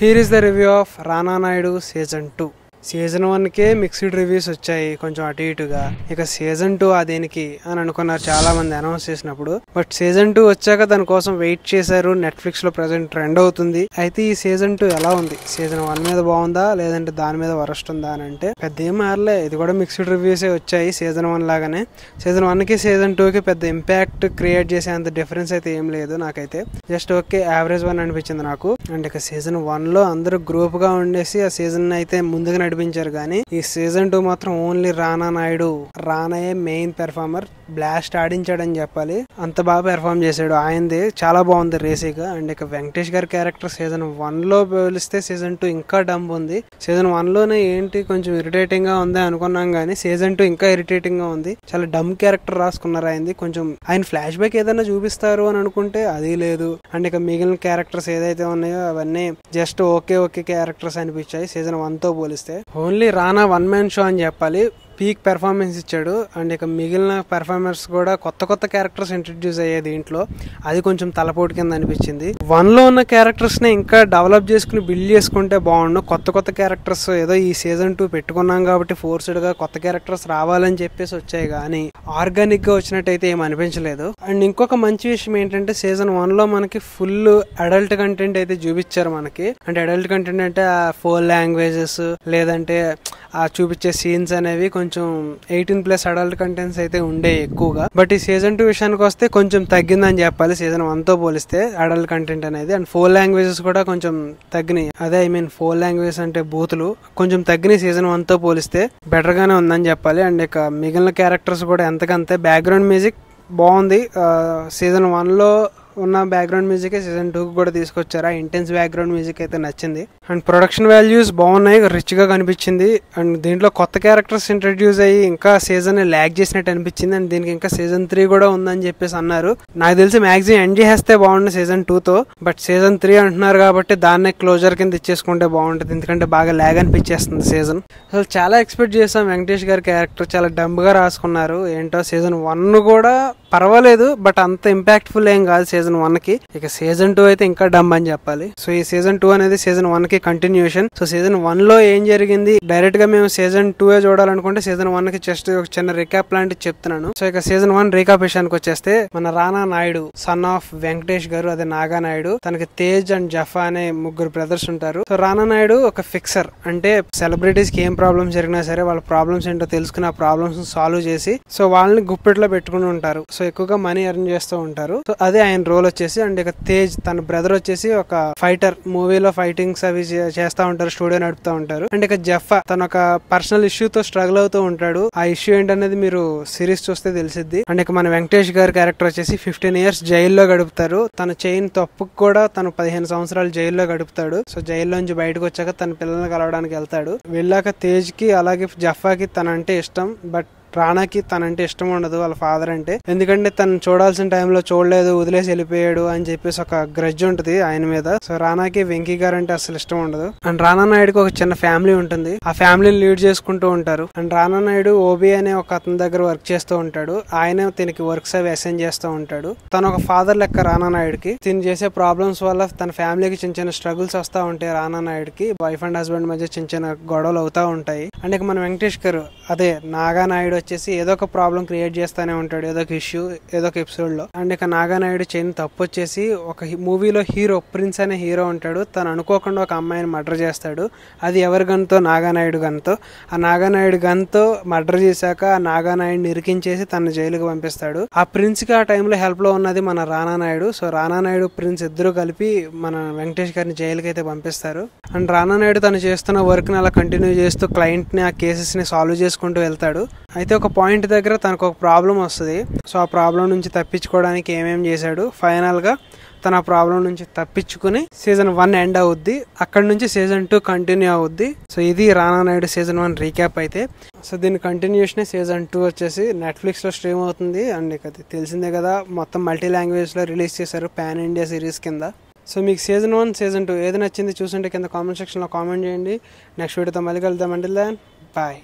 Here is the review of Rana Naidu Season 2. Season 1కే mixed reviews వచ్చాయి, కొంచెం అటు ఇటుగా. ఇక సీజన్ 2 అదేనికి అని అనుకున్నారు చాలా మంది అనౌన్స్ చేసినప్పుడు. బట్ సీజన్ 2 వచ్చాక దానికోసం వెయిట్ చేశారు. నెట్ఫ్లిక్స్ లో ప్రెసెంట్ ట్రెండ్ అవుతుంది. అయితే ఈ సీజన్ 2 ఎలా ఉంది? సీజన్ 1 మీద బాగుందా లేదంటే దాని మీద వరస్ట్ ఉందా అని అంటే పెద్ద ఏం మారలే. ఇది కూడా మిక్స్డ్ రివ్యూసే వచ్చాయి సీజన్ 1 లాగానే. సీజన్ 1కి సీజన్ 2కి పెద్ద ఇంపాక్ట్ క్రియేట్ చేసేంత డిఫరెన్స్ అయితే ఏం లేదు నాకైతే. జస్ట్ ఓకే యావరేజ్ వన్ అనిపించింది నాకు. అండ్ ఇక సీజన్ 1 లో అందరూ గ్రూప్ గా ఉండేసి ఆ సీజన్ అయితే ముందుగా నడిపించారు. కానీ ఈ సీజన్ 2 మాత్రం ఓన్లీ రానా నాయుడు, రానాయే మెయిన్ పెర్ఫార్మర్. బ్లాస్ట్ ఆడించాడని చెప్పాలి, అంత బాగా పెర్ఫార్మ్ చేశాడు. ఆయనది చాలా బాగుంది రేసీగా. అండ్ ఇక వెంకటేష్ గారి క్యారెక్టర్ సీజన్ 1 లో పోలిస్తే సీజన్ 2 ఇంకా డంబ్ ఉంది. సీజన్ 1 లోనే ఏంటి కొంచెం ఇరిటేటింగ్ గా ఉంది అనుకున్నాం, కానీ సీజన్ 2 ఇంకా ఇరిటేటింగ్ గా ఉంది. చాలా డమ్ క్యారెక్టర్ రాసుకున్నారు ఆయనది. కొంచెం ఆయన ఫ్లాష్ బ్యాక్ ఏదైనా చూపిస్తారు అని అనుకుంటే అది లేదు. అండ్ ఇక మిగిలిన క్యారెక్టర్స్ ఏదైతే ఉన్నాయో అవన్నీ జస్ట్ ఓకే క్యారెక్టర్స్ అనిపించాయి సీజన్ 1 తో పోలిస్తే. ఓన్లీ రానా వన్ మ్యాన్ షో అని చెప్పాలి. పీక్ పెర్ఫార్మెన్స్ ఇచ్చాడు. అండ్ ఇక మిగిలిన పెర్ఫార్మర్స్ కూడా కొత్త క్యారెక్టర్స్ ఇంట్రడ్యూస్ అయ్యాయి దీంట్లో. అది కొంచెం తలపోటు కింద అనిపించింది. 1 లో ఉన్న క్యారెక్టర్స్ ని ఇంకా డెవలప్ చేసుకుని బిల్డ్ చేసుకుంటే బాగుండు. కొత్త క్యారెక్టర్స్ ఏదో ఈ సీజన్ 2 పెట్టుకున్నాం కాబట్టి ఫోర్స్డ్ గా కొత్త క్యారెక్టర్స్ రావాలని చెప్పేసి వచ్చాయి, కానీ ఆర్గానిక్ గా వచ్చినట్టయితే ఏం అనిపించలేదు. అండ్ ఇంకొక మంచి విషయం ఏంటంటే సీజన్ 1 లో మనకి ఫుల్ అడల్ట్ కంటెంట్ అయితే చూపించారు మనకి. అంటే అడల్ట్ కంటెంట్ అంటే 4 లాంగ్వేజెస్ లేదంటే ఆ చూపించే సీన్స్ అనేవి కొంచెం 18+ అడల్ట్ కంటెంట్స్ అయితే ఉండే ఎక్కువగా. బట్ ఈ సీజన్ 2 విషయానికి వస్తే కొంచెం తగ్గిందని చెప్పాలి సీజన్ 1 తో పోలిస్తే అడల్ట్ కంటెంట్ అనేది. అండ్ 4 లాంగ్వేజెస్ కూడా కొంచెం తగ్గినాయి. అదే 4 లాంగ్వేజెస్ అంటే బూతులు కొంచెం తగ్గినాయి సీజన్ 1 తో పోలిస్తే. బెటర్ గానే ఉందని చెప్పాలి. అండ్ ఇక మిగిలిన క్యారెక్టర్స్ కూడా ఎంతకంతే. బ్యాక్గ్రౌండ్ మ్యూజిక్ బాగుంది. సీజన్ 1 లో ఉన్న బ్యాక్గ్రౌండ్ మ్యూజిక్ సీజన్ 2 కూడా తీసుకొచ్చారు. ఆ ఇంటెన్స్ బ్యాక్గ్రౌండ్ మ్యూజిక్ అయితే నచ్చింది. అండ్ ప్రొడక్షన్ వాల్యూస్ బాగున్నాయి, రిచ్ గా కనిపించింది. అండ్ దీంట్లో కొత్త క్యారెక్టర్స్ ఇంట్రడ్యూస్ అయ్యి ఇంకా సీజన్ ల్యాగ్ చేసినట్టు అనిపించింది. అండ్ దీనికి ఇంకా సీజన్ 3 కూడా ఉందని చెప్పేసి అన్నారు. నాకు తెలిసి మాక్సిమం ఎండ్ చేస్తే బాగుండు సీజన్ 2 తో. బట్ సీజన్ 3 అంటున్నారు కాబట్టి దాన్నే క్లోజర్ కింద ఇచ్చేసుకుంటే బాగుంటుంది, ఎందుకంటే బాగా ల్యాగ్ అనిపించేస్తుంది సీజన్. అసలు చాలా ఎక్స్పెక్ట్ చేసాం. వెంకటేష్ గారి క్యారెక్టర్ చాలా డంబ్ గా రాసుకున్నారు. ఏంటో సీజన్ 1 కూడా పర్వాలేదు, బట్ అంత ఇంపాక్ట్ఫుల్ ఏం కాదు సీజన్ 1 కి. ఇక సీజన్ 2 అయితే ఇంకా డంబ్ అని చెప్పాలి. సో ఈ సీజన్ 2 అనేది సీజన్ 1 కి కంటిన్యూషన్. సో సీజన్ 1 లో ఏం జరిగింది డైరెక్ట్ గా మేము సీజన్ 2 చూడాలనుకుంటే సీజన్ 1 కి జస్ట్ ఒక చిన్న రీక్యాప్ లాంటిది చెప్తున్నాను. సో ఇక సీజన్ 1 రీక్యాప్ విషయానికి వచ్చేస్తే మన రానా నాయుడు సన్ ఆఫ్ వెంకటేష్ గారు, అదే నాగా నాయుడు. తనకి తేజ్ అండ్ జఫా అనే ముగ్గురు బ్రదర్స్ ఉంటారు. సో రానా నాయుడు ఒక ఫిక్సర్. అంటే సెలబ్రిటీస్ కి ఏం ప్రాబ్లమ్స్ జరిగినా సరే వాళ్ళ ప్రాబ్లమ్స్ ఏంటో తెలుసుకుని ఆ ప్రాబ్లమ్స్ సాల్వ్ చేసి సో వాళ్ళని గుప్పెట్లో పెట్టుకుని ఉంటారు. సో ఎక్కువగా మనీ ఎర్న్ చేస్తూ ఉంటారు. సో అదే ఆయన రోల్ వచ్చేసి. అండ్ ఇక తేజ్ తన బ్రదర్ వచ్చేసి ఒక ఫైటర్, మూవీలో ఫైటింగ్స్ అవి చేస్తా ఉంటారు, స్టూడియో నడుపుతా ఉంటారు. అండ్ ఇక జఫా తన ఒక పర్సనల్ ఇష్యూ తో స్ట్రగుల్ అవుతూ ఉంటాడు. ఆ ఇష్యూ ఏంటనేది మీరు సిరీస్ చూస్తే తెలిసిద్ది. అండ్ ఇక మన వెంకటేష్ గారి క్యారెక్టర్ వచ్చేసి 15 years జైల్లో గడుపుతారు. తన చైన్ తప్పుకు కూడా తను 15 సంవత్సరాలు జైల్లో గడుపుతాడు. సో జైల్లోంచి బయటకు వచ్చాక తన పిల్లల్ని కలవడానికి వెళ్తాడు. వెళ్ళాక తేజ్ కి అలాగే జఫాకి తనంటే ఇష్టం, బట్ రానాకి తనంటే ఇష్టం ఉండదు వాళ్ళ ఫాదర్ అంటే. ఎందుకంటే తను చూడాల్సిన టైంలో చూడలేదు, వదిలేసి వెళ్ళిపోయాడు అని చెప్పేసి ఒక గ్రడ్జ్ ఉంటుంది ఆయన మీద. సో రానాకి వెంకీ గారు అంటే అసలు ఇష్టం ఉండదు. అండ్ రానా నాయుడుకి ఒక చిన్న ఫ్యామిలీ ఉంటుంది. ఆ ఫ్యామిలీని లీడ్ చేసుకుంటూ ఉంటారు. అండ్ రానా నాయుడు ఓబీ అనే ఒక అతని దగ్గర వర్క్ చేస్తూ ఉంటాడు. ఆయన తనకి వర్క్స్ అవి అసైన్ చేస్తూ ఉంటాడు. తను ఒక ఫాదర్ లెక్క రానా నాయుడుకి. తిని చేసే ప్రాబ్లమ్స్ వల్ల తన ఫ్యామిలీకి చిన్న స్ట్రగుల్స్ వస్తూ ఉంటాయి. రానా నాయుడుకి వైఫ్ అండ్ హస్బెండ్ మధ్య చిన్న గొడవలు అవుతా ఉంటాయి. అండ్ ఇక మన వెంకటేష్ గారు అదే నాగా నాయుడు వచ్చేసి ఏదో ఒక ప్రాబ్లం క్రియేట్ చేస్తానే ఉంటాడు, ఏదో ఒక ఇష్యూ ఏదో ఒక ఎపిసోడ్ లో. అండ్ ఇక నాగానాయుడు చైన్ తప్పు వచ్చేసి ఒక మూవీలో హీరో ప్రిన్స్ అనే హీరో ఉంటాడు. తను అనుకోకుండా ఒక అమ్మాయిని మర్డర్ చేస్తాడు. అది ఎవరి గన్తో? నాగానాయుడు గన్తో. ఆ నాగానాయుడు గన్తో మర్డర్ చేశాక ఆ నాగానాయుడిని ఇరికించేసి తన జైలుకి పంపిస్తాడు. ఆ ప్రిన్స్ కి ఆ టైంలో హెల్ప్ లో ఉన్నది మన రానా నాయుడు. సో రానా నాయుడు ప్రిన్స్ ఇద్దరు కలిపి మన వెంకటేష్ గారిని జైలుకి అయితే పంపిస్తారు. అండ్ రానా నాయుడు తను చేస్తున్న వర్క్ ని అలా కంటిన్యూ చేస్తూ క్లయింట్ ని ఆ కేసెస్ ని సాల్వ్ చేసుకుంటూ వెళ్తాడు. అయితే ఒక పాయింట్ దగ్గర తనకు ఒక ప్రాబ్లం వస్తుంది. సో ఆ ప్రాబ్లం నుంచి తప్పించుకోవడానికి ఏమేం చేశాడు, ఫైనల్ గా తన ప్రాబ్లం నుంచి తప్పించుకుని సీజన్ 1 ఎండ్ అవుద్ది. అక్కడ నుంచి సీజన్ 2 కంటిన్యూ అవుద్ది. సో ఇది రానా నాయుడు సీజన్ 1 రీక్యాప్ అయితే. సో దీని కంటిన్యూషన్ సీజన్ 2 వచ్చేసి నెట్ఫ్లిక్స్ లో స్ట్రీమ్ అవుతుంది. అండ్ ఇక తెలిసిందే కదా, మొత్తం మల్టీ లాంగ్వేజ్ లో రిలీజ్ చేశారు పాన్ ఇండియా సిరీస్ కింద. సో మీకు సీజన్ 1 సీజన్ 2 ఏది నచ్చింది చూసుంటే కింద కామెంట్ సెక్షన్ లో కామెంట్ చేయండి. నెక్స్ట్ వీడియోతో మళ్ళీ కలుద్దాం. Until then bye.